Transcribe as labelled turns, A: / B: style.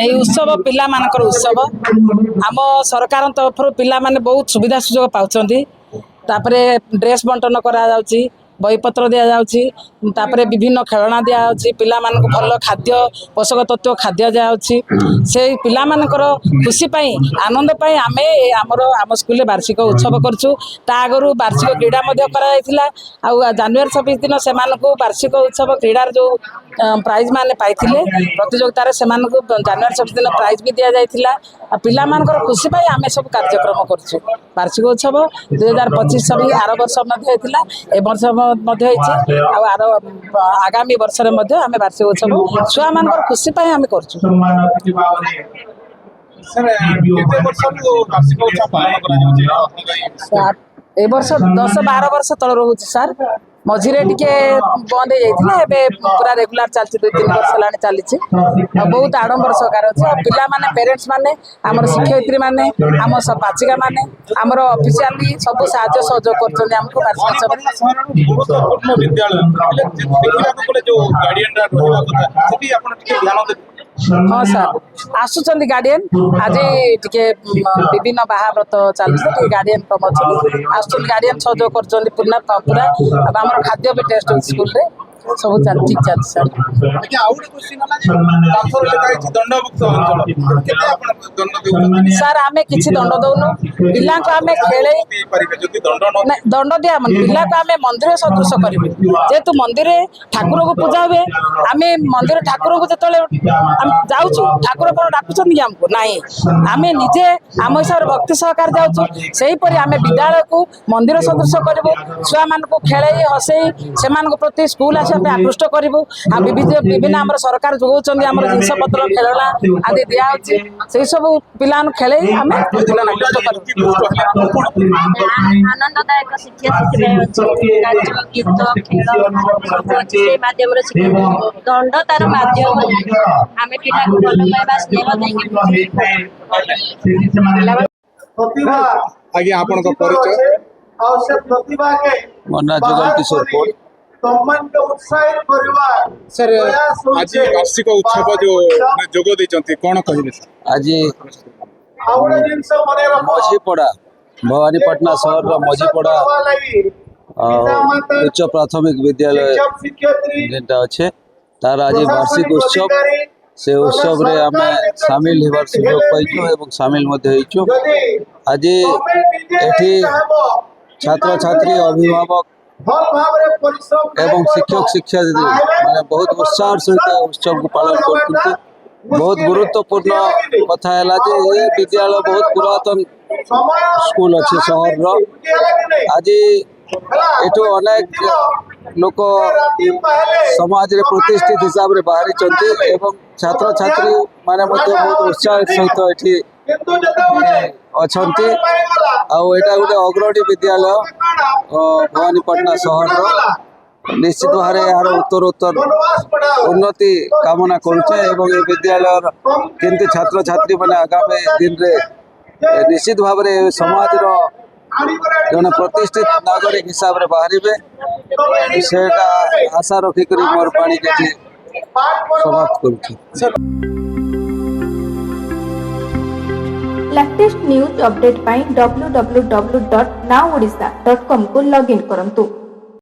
A: এই উৎসব ପିଲାମାନଙ୍କର ଉତ୍ସବ ଆମ ସରକାର ତରଫରୁ ପିଲାମାନେ ବହୁତ ସୁବିଧା ସୁଯୋଗ ପାଉଛନ୍ତି। ତାପରେ ଡ୍ରେସ୍ ବଣ୍ଟନ କରାଯାଉଛି, ବହିପତ୍ର ଦିଆଯାଉଛି, ତାପରେ ବିଭିନ୍ନ ଖେଳଣା ଦିଆଯାଉଛି, ପିଲାମାନଙ୍କୁ ଭଲ ଖାଦ୍ୟ ପୋଷକ ତତ୍ତ୍ୱ ଖାଦ୍ୟ ଦିଆଯାଉଛି। ସେଇ ପିଲାମାନଙ୍କର ଖୁସି ପାଇଁ ଆନନ୍ଦ ପାଇଁ ଆମେ ଆମ ସ୍କୁଲରେ ବାର୍ଷିକ ଉତ୍ସବ କରୁଛୁ। ତା ଆଗରୁ ବାର୍ଷିକ କ୍ରୀଡ଼ା ମଧ୍ୟ କରାଯାଇଥିଲା। ଆଉ ଜାନୁଆରୀ 26 ଦିନ ସେମାନଙ୍କୁ ବାର୍ଷିକ ଉତ୍ସବ କ୍ରୀଡ଼ାର ଯେଉଁ ପ୍ରାଇଜ୍ ମାନେ ପାଇଥିଲେ ପ୍ରତିଯୋଗିତାରେ ସେମାନଙ୍କୁ ଜାନୁଆରୀ 26 ଦିନ ପ୍ରାଇଜ୍ ବି ଦିଆଯାଇଥିଲା। ଆଉ ପିଲାମାନଙ୍କର ଖୁସି ପାଇଁ ଆମେ ସବୁ କାର୍ଯ୍ୟକ୍ରମ କରୁଛୁ। ବାର୍ଷିକ ଉତ୍ସବ 2025 ବି ଆର ବର୍ଷ ମଧ୍ୟ ହେଇଥିଲା, ଏ ବର୍ଷ ମଧ୍ୟ ହେଇଛି। ଆଉ ଆଗାମୀ ବର୍ଷରେ ମଧ୍ୟ ଆମେ ବାର୍ଷିକ ଉତ୍ସବ ଛୁଆମାନଙ୍କର ଖୁସି ପାଇଁ ଆମେ କରୁଛୁ। ଏ ବର୍ଷ 10-12 ବର୍ଷ ତଳ ରହୁଛି ସାର୍। ମଝିରେ ଟିକେ ବନ୍ଦ ହେଇଯାଇଥିଲା, ଏବେ ପୁରା ରେଗୁଲାର ଚାଲିଛି, 2-3 ବର୍ଷ ହେଲାଣି ଚାଲିଛି। ଆଉ ବହୁତ ଆଡ଼ମ୍ବର ସହକାରେ ଅଛି। ଆଉ ପିଲାମାନେ, ପ୍ୟାରେଣ୍ଟସ୍ ମାନେ, ଆମର ଶିକ୍ଷୟିତ୍ରୀ ମାନେ, ଆମ ପାଚିକା ମାନେ, ଆମର ଅଫିସିଆଲି ସବୁ ସାହାଯ୍ୟ ସହଯୋଗ କରୁଛନ୍ତି ଆମକୁ। ହଁ ସାର୍, ଆସୁଛନ୍ତି ଗାର୍ଡିଆନ। ଆଜି ଟିକେ ବିଭିନ୍ନ ବାହାବ୍ରତ ଚାଲୁଛି, ଟିକେ ଗାର୍ଡିଆନ କମ ଅଛନ୍ତି, ଆସୁଛନ୍ତି ଗାର୍ଡିଆନ ସହଯୋଗ କରୁଛନ୍ତି ପୁରା। ଆମର ଖାଦ୍ୟ ବି ଟେଷ୍ଟ ହଉଛି ସ୍କୁଲରେ, ସବୁ ଠିକ ଚାଲିଛି ସାର୍। ସାର୍ ଆମେ କିଛି ଦଣ୍ଡ ଦଉନୁ ପିଲାଙ୍କୁ, ଆମେ ଖେଳେଇ ଦଣ୍ଡ ଦିଆହବନି। ପିଲାକୁ ଆମେ ମନ୍ଦିର ସଦୃଶ କରିବୁ। ଯେହେତୁ ମନ୍ଦିରରେ ଠାକୁରଙ୍କୁ ପୂଜା ହୁଏ, ଆମେ ମନ୍ଦିର ଠାକୁରଙ୍କୁ ଯେତେବେଳେ ଯାଉଛୁ, ଠାକୁର କଣ ଡାକୁଛନ୍ତି କି ଆମକୁ? ନାହିଁ, ଆମେ ନିଜେ ଆମ ହିସାବରେ ଭକ୍ତି ସହକାରେ ଯାଉଛୁ। ସେହିପରି ଆମେ ବିଦ୍ୟାଳୟକୁ ମନ୍ଦିର ସଦୃଶ କରିବୁ। ଛୁଆମାନଙ୍କୁ ଖେଳେଇ ହସେଇ ସେମାନଙ୍କ ପ୍ରତି ସ୍କୁଲ ଆସିବା ପାଇଁ ଆକୃଷ୍ଟ କରିବୁ। ଆଉ ବିଭିନ୍ନ ଆମର ସରକାର ଯୋଗାଉଛନ୍ତି ଆମର ଜିନିଷପତ୍ର, ଖେଳଣା ଆଦି ଦିଆହେଉଛି। ସେଇ ସବୁ ପିଲାମାନଙ୍କୁ ଖେଳେଇ ଆମେ ଆକୃଷ୍ଟ କରିବୁ।
B: ଆନନ୍ଦଦାୟକ ଶିକ୍ଷା ସେଥିପାଇଁ ଅଛି। ନାଚ, ଗୀତ, ଖେଳ ସବୁ ଅଛି, ସେଇ ମାଧ୍ୟମରେ ଶିକ୍ଷା। ଦଣ୍ଡ ତାର ମାଧ୍ୟମ ନାହିଁ, ଆମେ ପିଲାକୁ ଭଲ ପାଇବା, ସ୍ନେହ ଦେଇକି
C: ଆଜ୍ଞା ଆପଣଙ୍କ ପରିଚୟ?
D: ମୋ ନାଁ ଯୁଗଲ କିଶୋର ପୋଳ।
C: ସାର୍, ଆଜି ବାର୍ଷିକ ଉତ୍ସବ ଯୋଉ ଯୋଗ ଦେଇଛନ୍ତି, କଣ କହିବେ?
D: ଆଜି ମଝିପଡ଼ା, ଭବାନୀପାଟଣା ସହରର ମଝିପଡ଼ା ଉଚ୍ଚ ପ୍ରାଥମିକ ବିଦ୍ୟାଳୟ ଯେନ୍ଟା ଅଛେ, ତାର ଆଜି ବାର୍ଷିକ ଉତ୍ସବ। से उत्सव रे आमे सामिल होवार सुयोग पाइछु एवं सामिल मध्य होइछु। आज एठी छात्र छात्री, अभिभावक एवं शिक्षक शिक्षार्थी माने बहुत उत्साह सहित उत्सव को पालन करते। बहुत गुरुत्वपूर्ण कथा है ये विद्यालय बहुत पुरातन स्कूल अच्छे शहर रो। आज एठो अनेक लोक समाज रे प्रतिष्ठित हिसाब रे बाहरी चंती एवं छात्र छात्री माने मध्य बहुत उत्साह सहित एठी अछंती। आउ एटा गोटे अग्रणी विद्यालय भवानीपाटना शहर रो। निश्चित भाव यार उत्तरोत्तर उन्नति कामना करुचे एवं ये विद्यालय केमती छात्र छात्री माने आगामी दिन रे निश्चित भाव में समाज रो जने प्रतिष्ठित नागरिक हिसाब रे बाहरिबे सेटा आशा रखी करी मोर पानी के समाप्त करूची।
E: लेटेस्ट न्यूज अपडेट पाई www.nowodisha.com को लॉगिन करंतु।